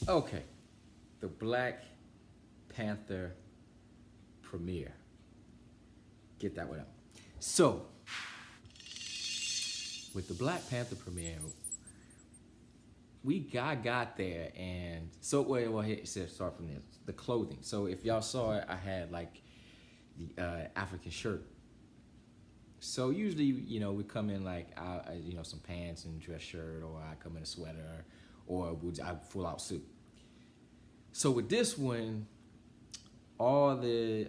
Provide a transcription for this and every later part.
Okay, the Black Panther premiere. Get that one up. So, with the Black Panther premiere, got there, and so here, start from this. The clothing. So if y'all saw it, I had like the African shirt. So usually, we come in like some pants and dress shirt, or I come in a sweater, or I full out suit. So with this one, all the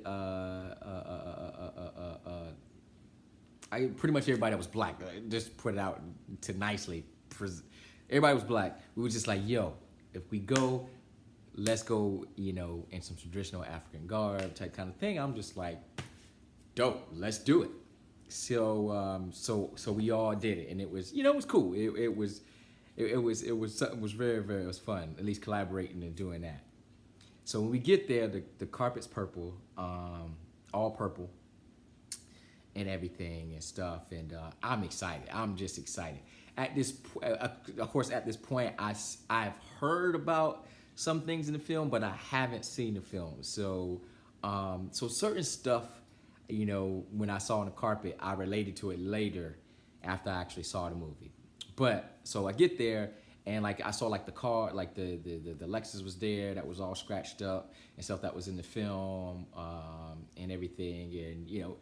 I pretty much everybody that was black. Just put it out to nicely. Everybody was black. We were just like, yo, if we go, let's go, in some traditional African garb type kind of thing. I'm just like, dope, let's do it. So we all did it, and it was, it was cool. It was something, was very, very, it was fun, at least collaborating and doing that. So when we get there, the carpet's purple, all purple and everything and stuff, and I'm excited. I'm just excited. At this, of course, at this point, I've heard about some things in the film, but I haven't seen the film. So, so certain stuff, when I saw on the carpet, I related to it later after I actually saw the movie. But so I get there, and like I saw like the car, like the Lexus was there that was all scratched up and stuff that was in the film, and everything, and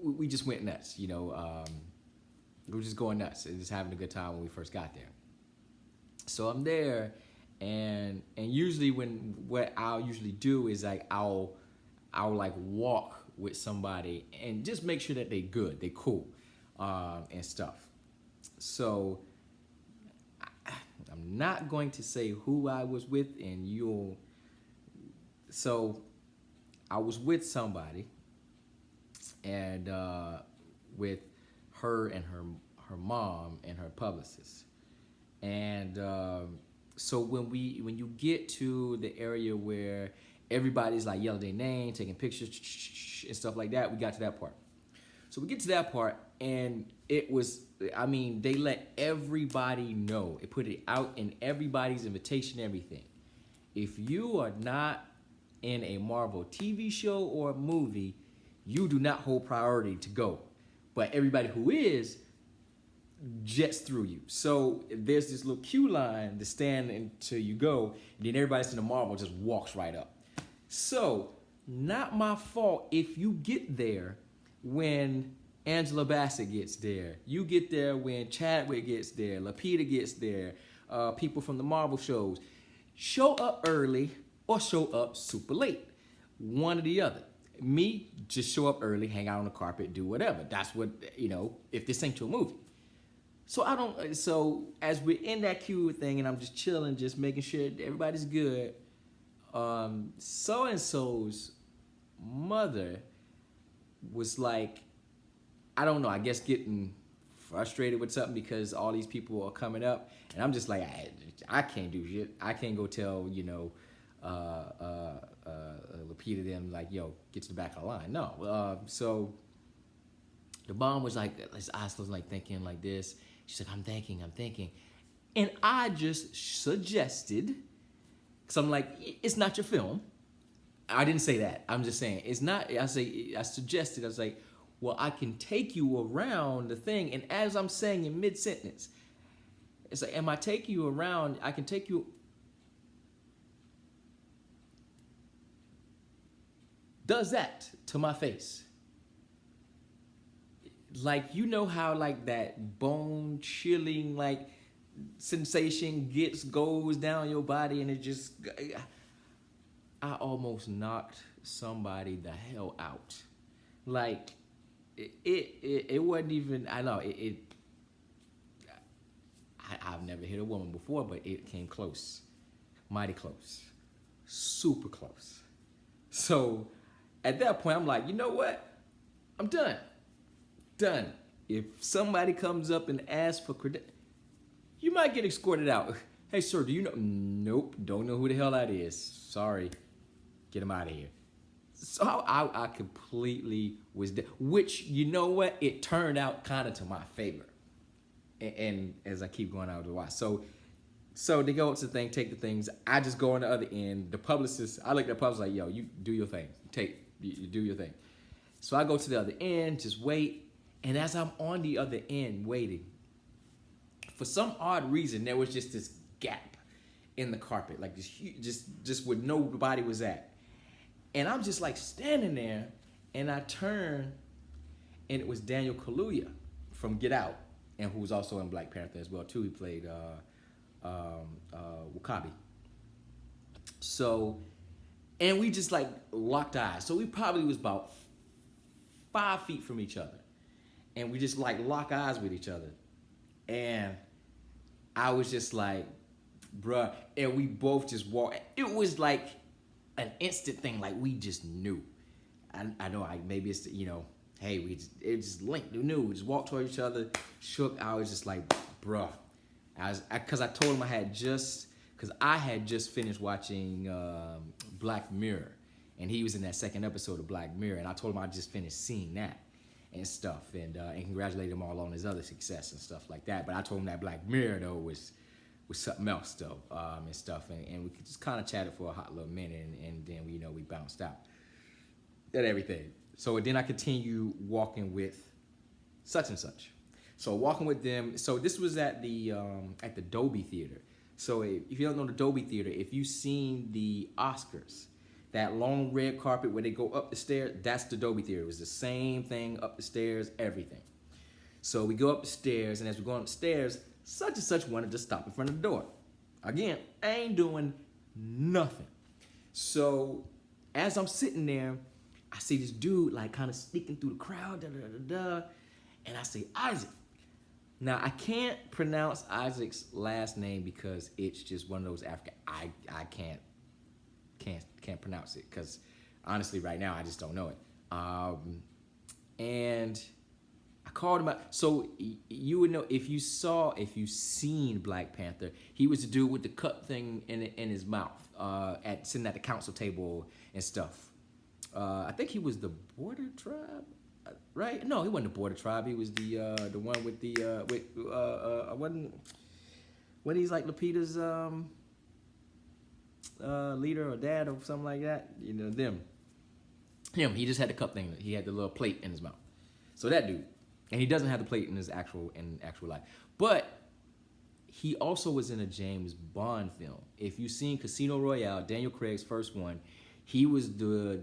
we just went nuts. We were just going nuts and just having a good time when we first got there. So I'm there, and usually what I'll usually do is like I'll like walk with somebody and just make sure that they good, they cool, and stuff. So I'm not going to say who I was with, and you'll. So I was with somebody, and with her and her mom and her publicist, and so when you get to the area where everybody's like yelling their name, taking pictures and stuff like that, we got to that part. So we get to that part, and it was, they let everybody know. It put it out in everybody's invitation, everything. If you are not in a Marvel TV show or a movie, you do not hold priority to go. But everybody who is jets through you. So there's this little queue line to stand until you go, and then everybody that's in the Marvel just walks right up. So, not my fault if you get there when Angela Bassett gets there. You get there when Chadwick gets there, Lupita gets there, people from the Marvel shows. Show up early or show up super late. One or the other. Me, just show up early, hang out on the carpet, do whatever. That's what, if this ain't your movie. So as we're in that queue thing and I'm just chilling, just making sure everybody's good, so-and-so's mother was like, I don't know, I guess getting frustrated with something because all these people are coming up, and I'm just like, I can't do shit. I can't go tell, Lupita them like, yo, get to the back of the line. No. So the mom was like, his eyes was like thinking like this. She's like, I'm thinking. And I just suggested, because I'm like, it's not your film. I didn't say that. I'm just saying, it's not, I suggested, I was like, well, I can take you around the thing. And as I'm saying in mid-sentence, it's like, am I taking you around? I can take you. Does that to my face. Like, how like that bone chilling like sensation goes down your body, and it just, I almost knocked somebody the hell out. Like, it wasn't even, I know, I've never hit a woman before, but it came close. Mighty close. Super close. So, at that point, I'm like, you know what? I'm done. Done. If somebody comes up and asks for credit, you might get escorted out. Hey, sir, do you know? Nope, don't know who the hell that is. Sorry. Get him out of here. So I completely was there. Which, you know what? It turned out kind of to my favor. And as I keep going out to watch. So So they go up to the thing, take the things. I just go on the other end. The publicist, I look at the publicist like, yo, you do your thing. You do your thing. So I go to the other end, just wait. And as I'm on the other end waiting, for some odd reason, there was just this gap in the carpet, like this huge, just where nobody was at. And I'm just like standing there, and I turn, and it was Daniel Kaluuya from Get Out, and who was also in Black Panther as well too. He played Wakabi. So, and we just like locked eyes. So we probably was about 5 feet from each other, and we just like lock eyes with each other. And I was just like, bruh, and we both just walked. It was like an instant thing, like we just knew. I know, maybe it's, hey, it just linked, we knew. We just walked toward each other, shook. I was just like, bruh. Because I told him because I had just finished watching Black Mirror, and he was in that second episode of Black Mirror, and I told him I just finished seeing that and stuff, and congratulated him all on his other success and stuff like that. But I told him that Black Mirror though was something else though, and stuff, and we just kind of chatted for a hot little minute, and then we bounced out and everything. So then I continue walking with such and such. So walking with them. So this was at the Dolby Theater. So if you don't know the Dolby Theater, if you've seen the Oscars, that long red carpet where they go up the stairs, that's the Dolby Theater. It was the same thing up the stairs, everything. So we go up the stairs, and as we're going up the stairs, such and such wanted to stop in front of the door. Again, I ain't doing nothing. So as I'm sitting there, I see this dude like kind of sneaking through the crowd, and I say, Isaac. Now I can't pronounce Isaac's last name because it's just one of those African. I can't pronounce it because honestly, right now I just don't know it. And I called him out. So you would know if you've seen Black Panther. He was the dude with the cut thing in his mouth, sitting at the council table and stuff. I think he was the Border Tribe, right? No, he wasn't the Border Tribe. He was the one with when he's like Lupita's leader or dad or something like that. Him. He just had the cup thing. He had the little plate in his mouth. So that dude, and he doesn't have the plate in his actual life, but he also was in a James Bond film. If you've seen Casino Royale, Daniel Craig's first one. He was the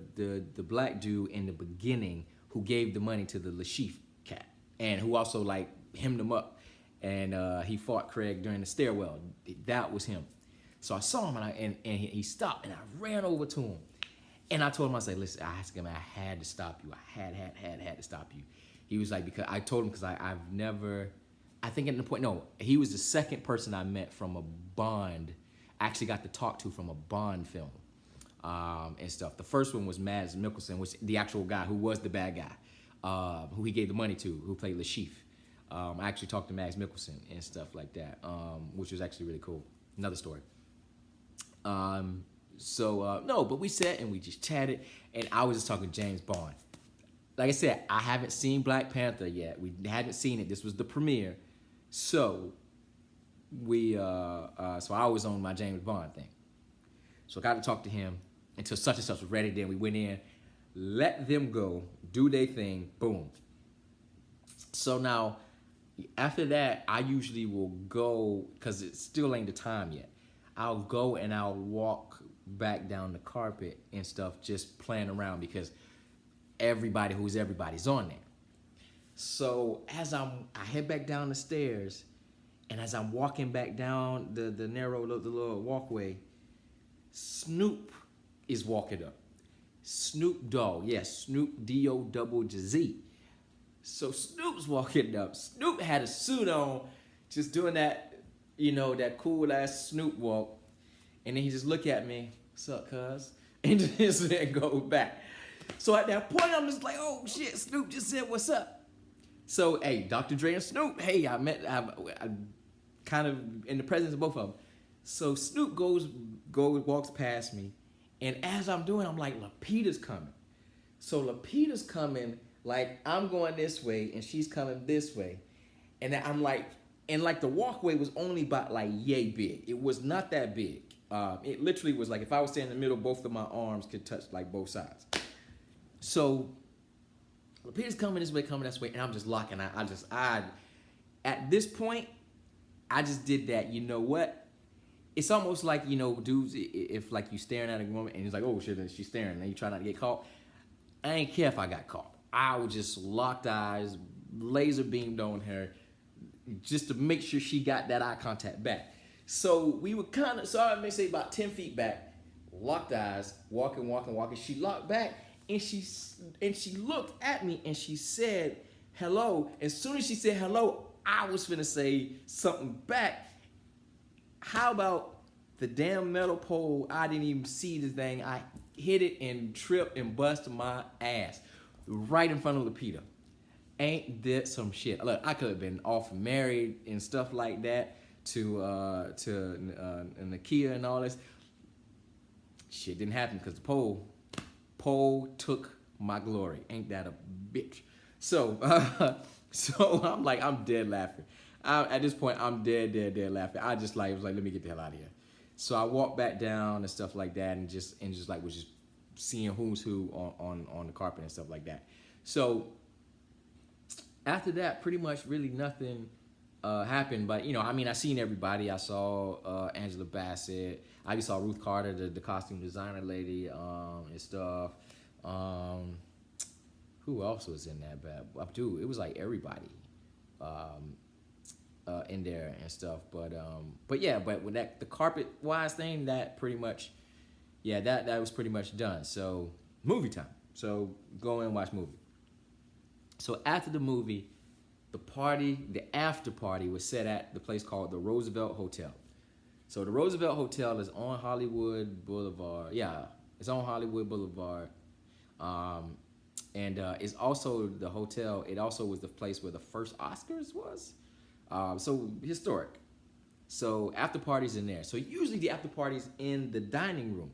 black dude in the beginning who gave the money to the Lashif cat, and who also like hemmed him up, and he fought Craig during the stairwell. That was him. So I saw him, and he stopped, and I ran over to him, and I told him, I said, listen, I asked him, I had to stop you. I had to stop you. He was like, because I told him, because I've never, I think at the point, no, he was the second person I met from a Bond, actually got to talk to from a Bond film. And stuff. The first one was Mads Mikkelsen, which the actual guy who was the bad guy, who he gave the money to, who played Lashif. I actually talked to Mads Mikkelsen and stuff like that, which was actually really cool. Another story. No, but we sat and we just chatted, and I was just talking James Bond. Like I said, I haven't seen Black Panther yet. We hadn't seen it. This was the premiere, so so I was on my James Bond thing. So I got to talk to him until such and such was ready. Then we went in, let them go, do their thing, boom. So now, after that, I usually will go, because it still ain't the time yet. I'll go and I'll walk back down the carpet and stuff, just playing around, because everybody's on there. So as I head back down the stairs, and as I'm walking back down the narrow, the little walkway, Snoop is walking up. Snoop Dogg, yes, Snoop D-O-double-G-Z. So Snoop's walking up. Snoop had a suit on, just doing that, that cool ass Snoop walk. And then he just look at me, what's up, cuz? And just then go back. So at that point, I'm just like, oh shit, Snoop just said what's up. So, hey, Dr. Dre and Snoop, hey, I'm kind of in the presence of both of them. So Snoop walks past me, and as I'm doing, I'm like, Lupita's coming. So Lupita's coming, like I'm going this way, and she's coming this way, and I'm like, And like the walkway was only about like yay big. It was not that big. It literally was like if I was standing in the middle, both of my arms could touch like both sides. So Peter's coming this way, coming this way, and I'm just locking. I at this point, I just did that. You know what? It's almost like, you know, dudes, if like you staring at a woman and he's like, oh shit, she's staring, and you try not to get caught. I ain't care if I got caught. I would just locked eyes, laser beamed on her, just to make sure she got that eye contact back. So we were kind of, so I may say about 10 feet back, locked eyes, walking. She locked back, and she looked at me, and she said hello. As soon as she said hello, I was finna say something back. How about the damn metal pole? I didn't even see the thing. I hit it and tripped and busted my ass right in front of Lapita. Ain't that some shit? Look, I could have been off married and stuff like that to Nakia and all this. Shit didn't happen because the pole took my glory. Ain't that a bitch? So I'm like, I'm dead laughing. At this point, I'm dead laughing. I just like was like, let me get the hell out of here. So I walked back down and stuff like that, and just like was just seeing who's who on the carpet and stuff like that. So after that, pretty much really nothing happened. But you know, I mean, I seen everybody. I saw Angela Bassett. I saw Ruth Carter, the costume designer lady, and stuff. Who else was in that bad? Dude, it was like everybody in there and stuff. But yeah, but with that the carpet wise thing, that pretty much, yeah, that was pretty much done. So movie time. So go and watch movie. So after the movie, the after party was set at the place called the Roosevelt Hotel. So the Roosevelt Hotel is on Hollywood Boulevard. Yeah, it's on Hollywood Boulevard. And it's also the hotel. It also was the place where the first Oscars was. So historic. So after parties in there. So usually the after parties in the dining room.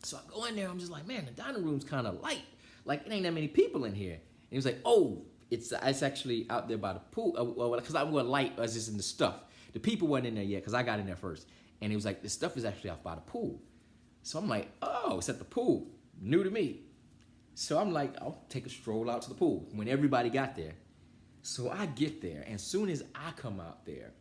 So I go in there. I'm just like, man, the dining room's kind of light. Like it ain't that many people in here. And he was like, oh, it's actually out there by the pool. Well, because I went light, I was just in the stuff. The people weren't in there yet because I got in there first. And he was like, the stuff is actually out by the pool. So I'm like, oh, it's at the pool. New to me. So I'm like, I'll take a stroll out to the pool when everybody got there. So I get there, and as soon as I come out there,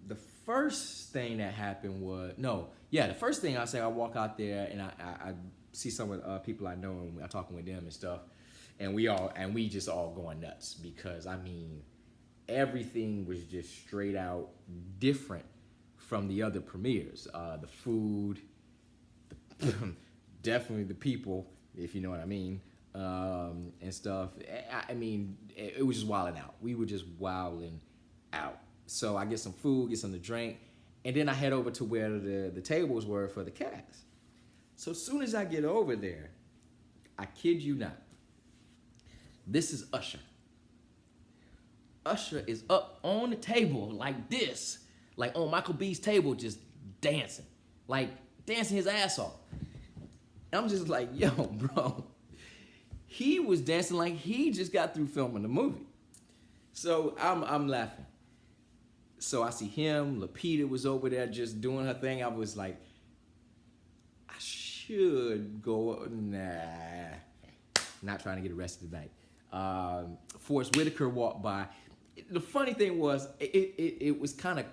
the first thing that happened was, the first thing I say, I walk out there and I see some of the people I know, and I'm talking with them and stuff, and we just all going nuts because I mean, everything was just straight out different from the other premieres. The food, definitely the people, if you know what I mean, and stuff. I mean, it was just wilding out. We were just wilding out. So I get some food, get something to drink, and then I head over to where the tables were for the cast. So as soon as I get over there, I kid you not, this is Usher. Usher is up on the table like this, like on Michael B's table, just dancing, like dancing his ass off. I'm just like, yo, bro. He was dancing like he just got through filming the movie. So I'm laughing. So I see him, Lapita was over there just doing her thing. I was like, I should go, not trying to get arrested tonight. Forrest Whitaker walked by. The funny thing was, it was kind of,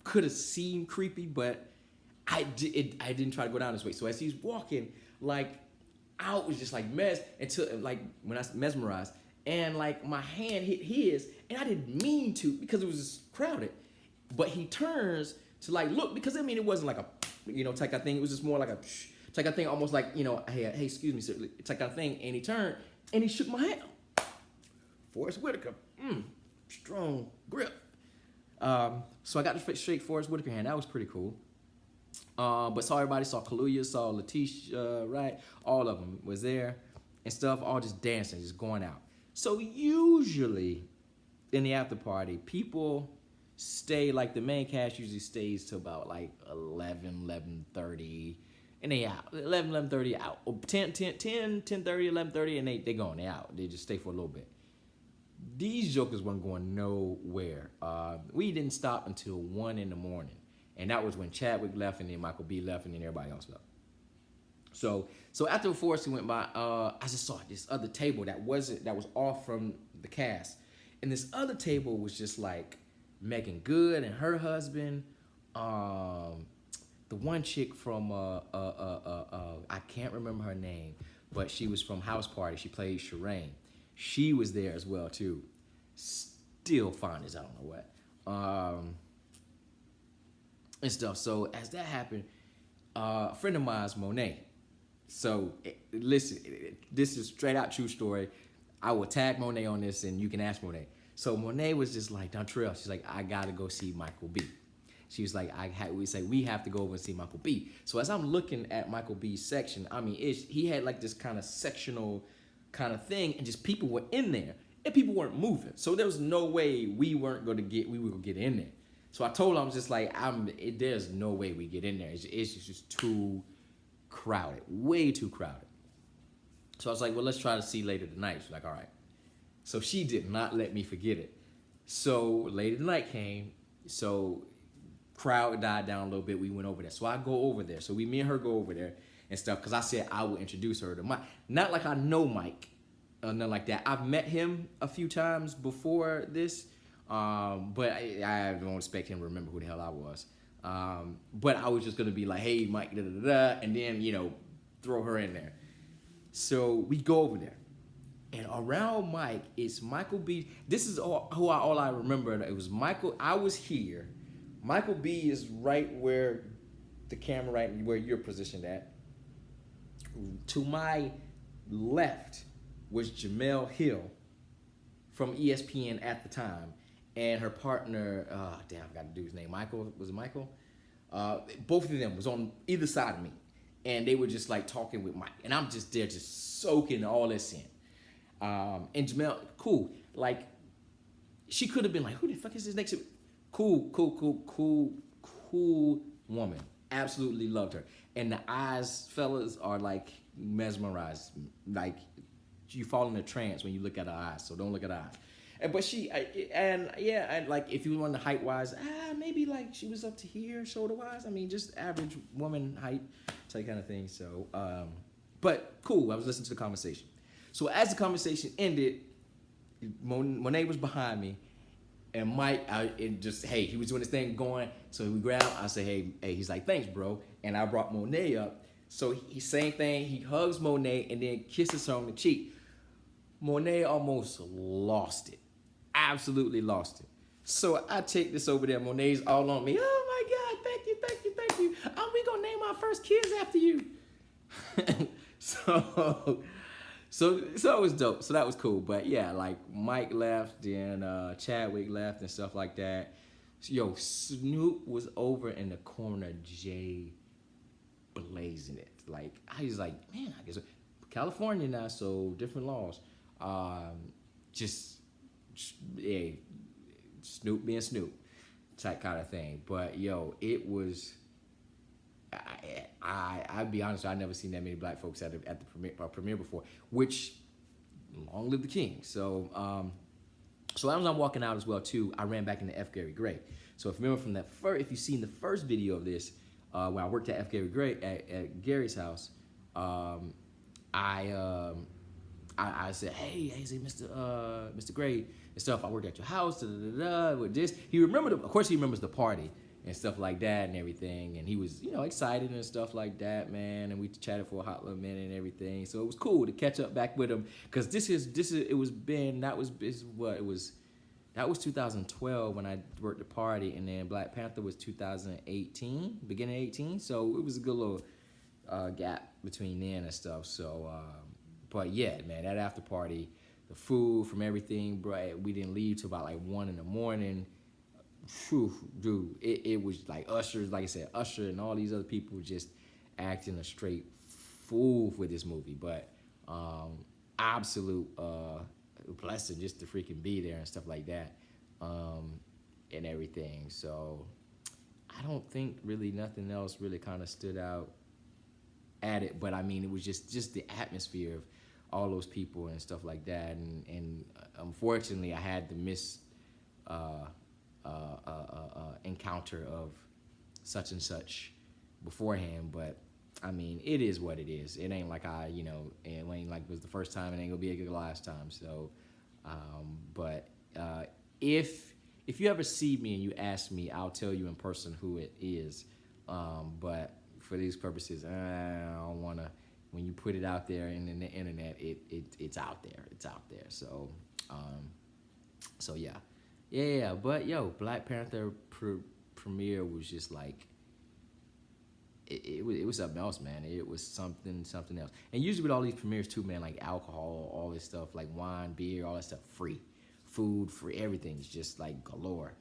could have seemed creepy, but I didn't try to go down this way. So as he's walking, like, I was just like when I mesmerized, and like my hand hit his, and I didn't mean to because it was just crowded. But he turns to like look, because I mean it wasn't like a type of thing. It was just more like a type of thing, almost like hey excuse me sir, type of thing. And he turned and he shook my hand. Forrest Whitaker, strong grip. So I got to shake Forrest Whitaker hand. That was pretty cool. But saw everybody, saw Kaluuya, saw Letitia, right? All of them was there and stuff, all just dancing, just going out. So usually in the after party, people stay, like the main cast usually stays till about like 11:30, and they out. 11:30 out. 10:30, 11:30, and they going, they out. They just stay for a little bit. these jokers weren't going nowhere. We didn't stop until 1 in the morning, and that was when Chadwick left, and then Michael B left, and then everybody else left. So after the forest went by, I just saw this other table that was off from the cast, and this other table was just like Megan Good and her husband, the one chick from I can't remember her name, but she was from House Party. She played Shireen. She was there as well too. Still fine as I don't know what, and stuff. So as that happened, a friend of mine's Monet. So listen, this is straight out true story. I will tag Monet on this, and you can ask Monet. So Monet was just like, Dontrail, she's like, I gotta go see Michael B. She was like, we have to go over and see Michael B. So as I'm looking at Michael B's section, I mean, he had like this kind of sectional kind of thing, and just people were in there, and people weren't moving. So there was no way we were gonna get in there. So I told him, I was just like, there's no way we get in there. It's just too crowded, way too crowded. So I was like, well, let's try to see later tonight. She's like, all right. So she did not let me forget it. So later tonight came, so crowd died down a little bit. We went over there. So I go over there. So me and her go over there and stuff, because I said I would introduce her to Mike. Not like I know Mike, nothing like that. I've met him a few times before this, but I don't expect him to remember who the hell I was. But I was just gonna be like, hey, Mike, da da da, and then throw her in there. So we go over there, and around Mike it's Michael B. This is all I remember. It was Michael. I was here. Michael B is right where the camera, right where you're positioned at. To my left was Jamel Hill from ESPN at the time, and her partner, I forgot the dude's name. Michael, was it Michael? Both of them was on either side of me, and they were just like talking with Mike, and I'm just there just soaking all this in. And Jamel, cool. Like, she could have been like, who the fuck is this next to? Cool woman. Absolutely loved her. And the eyes, fellas, are like mesmerized. Like, you fall in a trance when you look at her eyes, so don't look at her eyes. And like, if you want the height wise, maybe like she was up to here, shoulder wise. I mean, just average woman height type kind of thing. So, but cool. I was listening to the conversation. So as the conversation ended, Monet was behind me, and Mike, he was doing his thing going. So we grabbed. I said, hey. He's like, thanks, bro. And I brought Monet up. So same thing. He hugs Monet and then kisses her on the cheek. Monet almost lost it. Absolutely lost it. So I take this over there. Monet's all on me. Oh my God, thank you. We gonna name our first kids after you. So it was dope. So that was cool. But yeah, like Mike left and Chadwick left and stuff like that. Yo, Snoop was over in the corner, Jay blazing it. Like, I was like, man, I guess California now, so different laws. Snoop being Snoop type kind of thing. But yo, it was. I'd be honest, I'd never seen that many black folks at the premiere before. Which, long live the king. So as I'm walking out as well too, I ran back into F. Gary Gray. So if you remember from that if you've seen the first video of this, when I worked at F. Gary Gray at Gary's house, I said, hey, Mr. Gray and stuff. I worked at your house, with this. He remembered, of course, he remembers the party and stuff like that and everything. And he was, excited and stuff like that, man. And we chatted for a hot little minute and everything. So it was cool to catch up back with him, because that was 2012 when I worked the party, and then Black Panther was 2018, beginning of 18. So it was a good little gap between then and stuff. So, but yeah, man, that after party, the food from everything, bro, we didn't leave till about like 1 in the morning. Whew, dude, it was like Usher, like I said, Usher and all these other people just acting a straight fool for this movie. But absolute blessing just to freaking be there and stuff like that, and everything. So I don't think really nothing else really kind of stood out at it. But I mean, it was just the atmosphere of all those people and stuff like that. And unfortunately, I had the uh, encounter of such and such beforehand. But I mean, it is what it is. It ain't like it ain't like it was the first time. It ain't gonna be a good last time. So, but if you ever see me and you ask me, I'll tell you in person who it is. But for these purposes, I don't wanna. When you put it out there in the internet, it's out there. It's out there. So, so yeah. But yo, Black Panther premiere was just like it was something else, man. It was something else. And usually with all these premieres too, man, like alcohol, all this stuff, like wine, beer, all that stuff, free, food, free, everything's just like galore.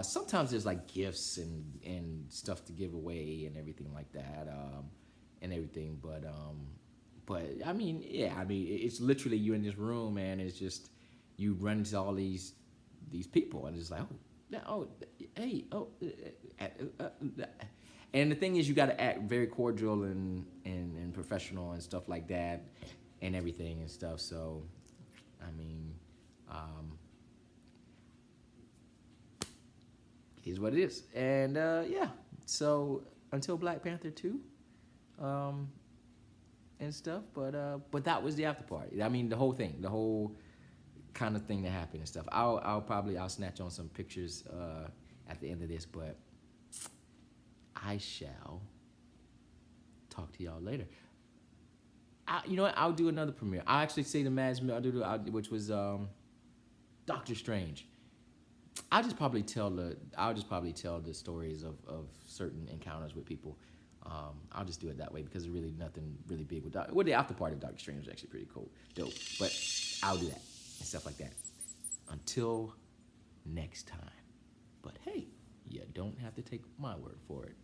Sometimes there's like gifts and stuff to give away and everything like that, and everything. But I mean, yeah, I mean, it's literally you in this room, man. It's just you run into all these people, and it's like, hey, and the thing is, you got to act very cordial and professional and stuff like that, and everything and stuff. So, I mean, it is what it is, and yeah. So until Black Panther 2, and stuff, but that was the after party. I mean, the whole thing, the whole kind of thing that happened and stuff. I'll snatch on some pictures at the end of this, but I shall talk to y'all later. You know what? I'll do another premiere. I'll actually say the Mads, which was Doctor Strange. I'll just probably tell the stories of certain encounters with people. I'll just do it that way because there's really nothing really big with the after party of Doctor Strange was actually pretty cool, dope. But I'll do that and stuff like that. Until next time. But hey, you don't have to take my word for it.